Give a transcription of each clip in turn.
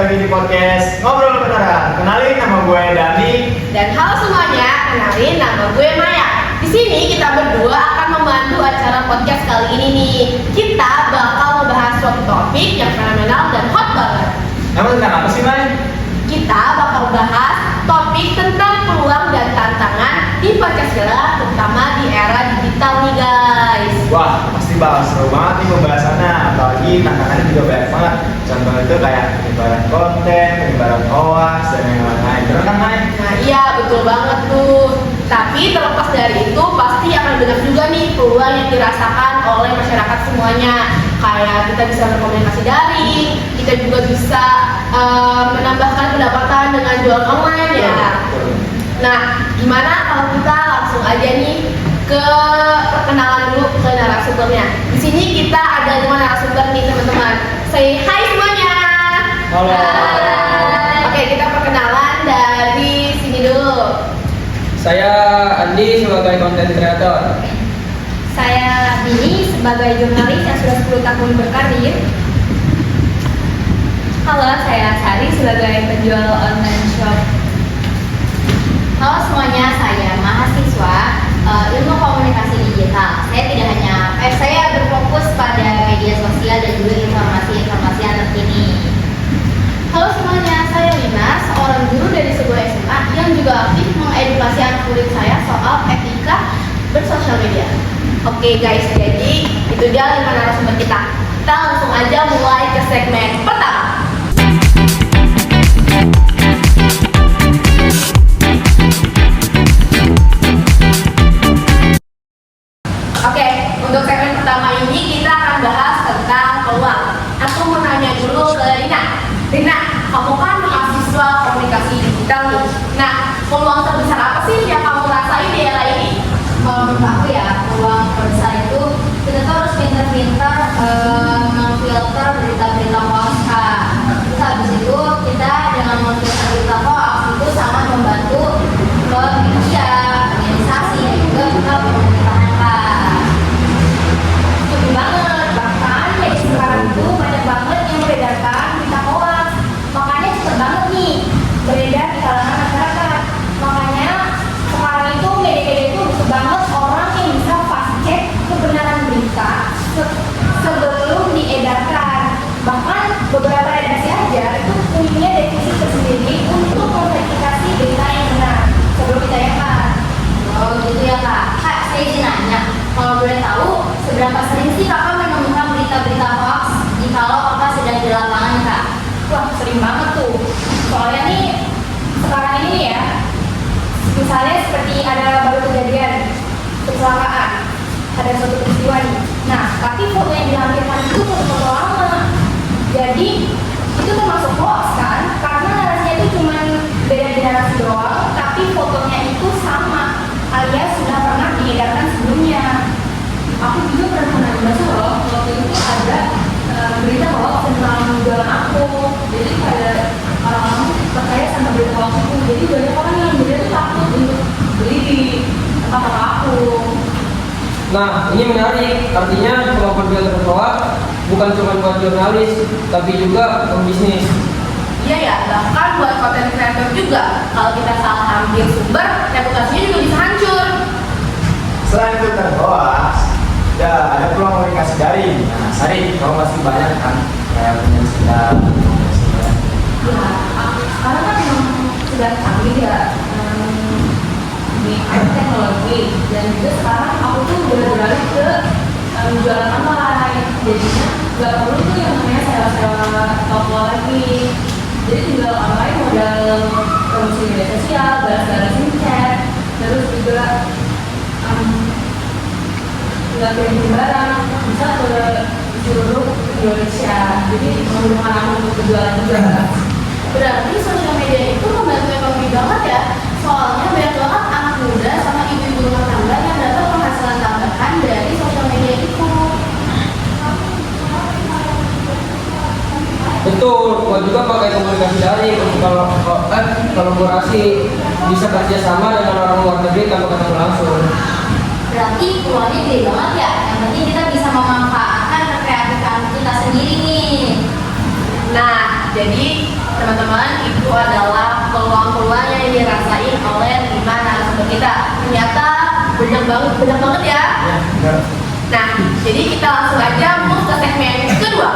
lagi di podcast Ngobrol Beneran. Kenalin, nama gue Dani. Dan halo semuanya, kenalin nama gue Maya. Di sini kita berdua akan memandu acara podcast kali ini nih. Kita bakal membahas suatu topik yang fenomenal dan hot banget. Emang tentang apa sih, Mai? Kita bakal bahas topik tentang peluang dan tantangan di Pancasila, terutama di era digital nih guys. Wah, pasti bakal seru banget nih pembahasannya. Apalagi tantangannya juga banyak banget. Contoh itu kayak penyebaran konten, penyebaran hoax, dan yang lain-lain. Bener kan, Mai? Nah iya, betul banget tuh. Tapi terlepas dari itu, pasti akan banyak juga nih peluang yang dirasakan oleh masyarakat semuanya. Kayak kita bisa berkomunikasi daring, kita juga bisa menambahkan pendapatan dengan jual online ya. Nah, gimana kalau kita langsung aja nih ke perkenalan dulu ke narasumbernya. Di sini kita ada 5 narasumber nih teman-teman. Say hi semuanya. Halo. Hai. Oke, kita perkenalan dari sini dulu. Saya Andi sebagai content creator. Saya Dini sebagai jurnalis yang sudah 10 tahun berkarir. Halo, saya Sari sebagai penjual online shop. Halo semuanya, saya mahasiswa ilmu komunikasi digital. Saya berfokus pada media sosial dan juga informasi-informasi yang terkini. Halo semuanya, saya Lina, seorang guru dari sebuah SMA yang juga aktif mengedukasi anak murid saya soal etika bersosial media. Oke guys, jadi itu dia 5 narasumber kita. Kita langsung aja mulai ke segmen pertama. Oke, untuk segmen pertama ini kita akan bahas tentang peluang. Aku mau nanya dulu ke Rina. Rina, kamu kan mahasiswa komunikasi digital nih. Nah, peluang terbesar apa sih yang kamu rasain di era ini? Kalau menurut aku ya, peluang terbesar itu kita tuh harus pintar-pintar memfilter berita-berita hoax. Terus habis itu kita dengan memfilter berita hoax itu sangat membantu ke media, organisasi dan juga kita pemerintahan. Setuju banget, bahkan dari sekarang itu banyak banget yang beredarkan berita hoax. Makanya cepet banget nih beredar di kalangan masyarakat. Makanya sekarang itu media-media itu butuh banget orang yang bisa fast check kebenaran berita sebelum diedarkan. Bahkan beberapa redaksi aja itu punya definisi tersendiri untuk memverifikasi berita yang benar sebelum ditayangkan. Oh gitu ya kak. Kak, saya izin nanya, kalau boleh tahu seberapa sering sih kakak menemukan berita-berita hoax jikalau kakak sedang di lapangan kak? Wah, sering banget tuh. Soalnya nih sekarang ini ya, misalnya seperti ada baru kejadian kecelakaan, ada suatu peristiwa nih. Nah, tapi foto yang dilampirkan itu foto-foto lama. Jadi itu termasuk hoax kan? Karena narasinya itu cuma beda di narasi doang, tapi fotonya itu sama, alias sudah pernah diedarkan sebelumnya. Aku juga pernah baca loh, waktu itu ada berita hoax tentang jualan aku. Jadi kayak orang-orang percaya sama berita hoax itu. Jadi banyak orang yang beli itu takut untuk beli di tempat aku. Nah, ini menarik. Artinya kemampuan filter hoax bukan cuma buat jurnalis, tapi juga pembisnis. Iya ya, bahkan buat konten kreator juga. Kalau kita salah ambil sumber, reputasinya juga bisa hancur. Selain filter hoax, ya ada peluang komunikasi daring. Nah, Sari, kamu pasti banyak kan kayak punya cerita. Ya, sekarang kan memang sudah canggih ya di teknologi, dan juga sekarang aku tuh udah beralih ke jualan online. Jadinya nggak perlu tuh yang namanya sewa-sewa toko lagi. Jadi tinggal online modal promosi media sosial, balas-balasin chat, terus juga nggak kirim barang, bisa ke seluruh Indonesia. Jadi menguntungkan aku untuk berjualan juga. Berarti sosial media itu membantu ekonomi banget ya. Soalnya banyak banget anak muda sama ibu-ibu rumah tangga yang dapat penghasilan tambahan dari sosial media itu. Betul, gua juga pakai komunikasi daring. Kalau kolaborasi bisa kerja sama dengan orang luar negeri tanpa ketemu langsung. Berarti peluangnya gede banget ya. Yang penting kita bisa memanfaatkan kekreatifan kita sendiri nih. Nah, jadi teman-teman itu adalah peluang-peluang yang dirasain oleh 5 narasumber kita. Ternyata banyak banget ya. Ya, benar. Nah, jadi kita langsung aja move ke segmen kedua.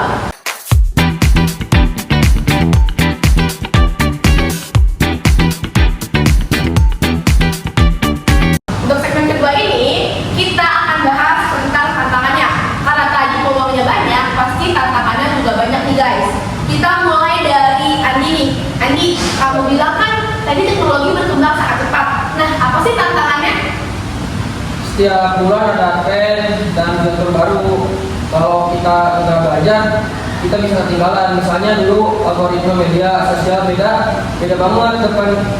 Untuk segmen kedua ini, kita akan bahas tentang tantangannya. Karena tadi peluangnya banyak, pasti tantangannya juga banyak nih guys. Kita mulai dari Andi nih. Andi, kamu bilang kan tadi teknologi berkembang sangat cepat. Nah, apa sih tantangannya? Setiap bulan ada tren dan fitur baru. Kalau kita nggak belajar, kita bisa ketinggalan. Misalnya dulu algoritma media sosial beda banget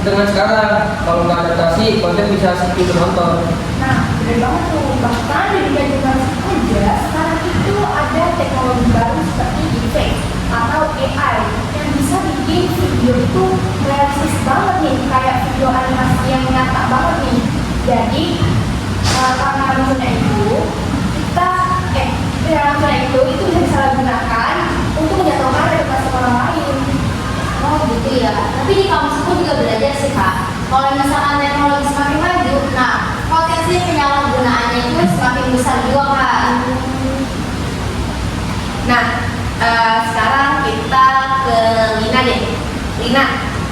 dengan sekarang. Kalau nggak adaptasi, konten bisa sepi penonton. Nah, benar banget tuh. Bahkan di dunia jurnalistik aja, sekarang itu ada teknologi baru seperti deepfake atau AI yang bisa bikin video itu realistis banget nih, kayak video animasi yang nyata banget nih. Jadi, karena munculnya itu, itu bisa disalahgunakan untuk menjatuhkan reputasi orang lain. Oh gitu ya. Tapi di kampusku juga belajar sih kak. Kalau misalkan teknologi semakin maju, nah potensi penyalahgunaannya itu semakin besar juga kak. Nah, sekarang kita ke Lina deh. Lina,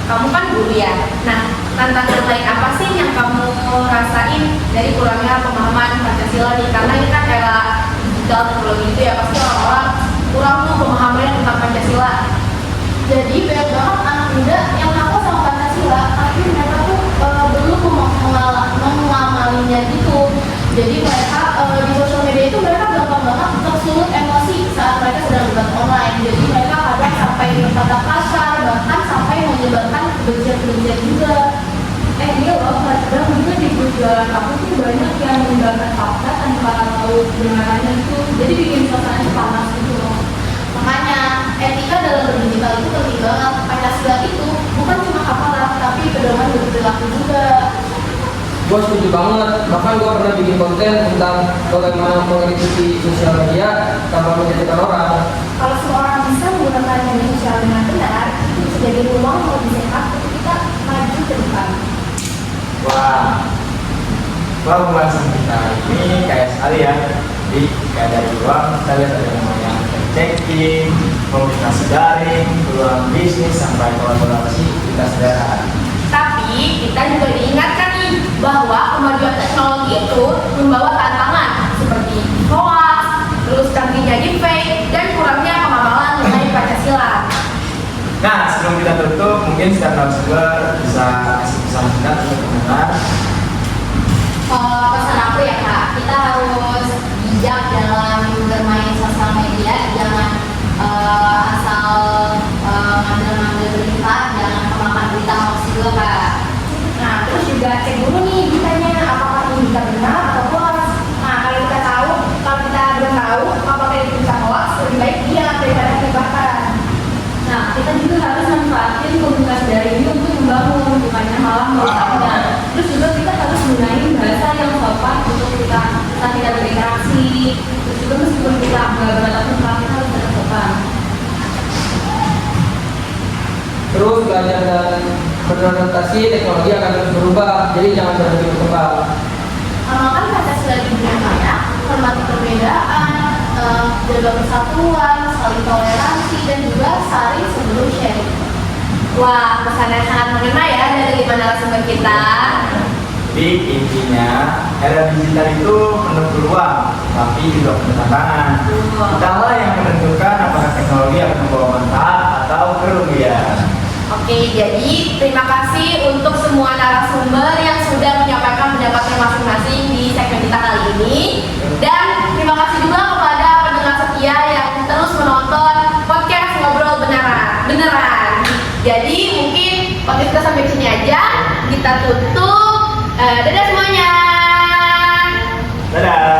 kamu kan guru ya. Nah, tantangan lain apa sih yang kamu rasain dari kurangnya pemahaman Pancasila nih? Karena ini kan era digital teknologi itu ya, pasti orang-orang kurang tuh pemahamannya tentang Pancasila. Jadi banyak banget anak muda yang hafal sama Pancasila, tapi mereka tuh belum mengamalinya gitu. Jadi mereka di sosial media itu mereka gampang banget tersulut emosi saat mereka sedang debat online. Jadi mereka kadang sampai berkata kasar, bahkan sampai menyebarkan kebencian-kebencian juga. Iya loh, kadang juga di grup jualan aku tuh banyak yang menyebarkan fakta tanpa tahu kebenarannya itu. Jadi bikin suasana panas gitu loh. Makanya etika dalam berdigital itu penting banget. Pancasila itu bukan cuma hafalan, tapi pedoman berperilaku juga. Gue setuju banget. Bahkan gue pernah bikin konten tentang bagaimana mengkritisi sosial media tanpa menjatuhkan orang. Kalau semua orang bisa menggunakan media sosial dengan benar, itu bisa jadi ruang yang lebih sehat untuk kita maju ke depan. Wah, pembahasan kita ini kayak sekali ya. Jadi kayak dari ruang kita lihat ada namanya checking, komunikasi daring, peluang bisnis sampai kolaborasi kita sederhana. Tapi kita juga diingatkan nih bahwa kemajuan teknologi itu membawa tantangan seperti hoax, terus canggihnya deepfake, dan kurangnya pemahaman mengenai Pancasila. Nah, sebelum kita tutup, mungkin setiap narasumber bisa kasih pesan singkat untuk pendengar. Pesan aku ya kak, kita harus bijak dalam bermain sosial media, jangan asal ngambil berita, jangan kemakan berita hoax juga kak. Nah, terus juga cek dulu nih beritanya apakah ini berita benar atau hoax. Nah, kalau kita belum tahu apakah itu berita hoax, lebih baik diam daripada dibakar. Nah, kita juga harus manfaatin komunikasi daring ini untuk membangun, bukannya malah merusaknya. Terus juga kita harus gunain bahasa yang sopan untuk kita berinteraksi. Terus juga meskipun kita nggak bertatap muka, kita harus tetap sopan. Terus belajar dan beradaptasi, teknologi akan terus berubah. Jadi jangan berhenti berkembang. Amalkan Pancasila di dunia maya, hormati perbedaan, jaga persatuan, saling toleransi, dan juga saling sebelum sharing. Wah, pesan yang sangat mengena ya dari 5 narasumber kita. Jadi intinya era digital itu penuh peluang, tapi juga penuh tantangan. Kita lah yang menentukan apakah teknologi akan membawa manfaat atau kerugian. Oke, jadi terima kasih untuk semua narasumber yang sudah menyampaikan pendapatnya masing-masing di segmen kita kali ini. Dan terima kasih juga kepada pendengar setia yang terus menonton podcast Ngobrol Beneran. Jadi mungkin podcast kita sampai sini aja. Kita tutup. Dadah semuanya. Dadah.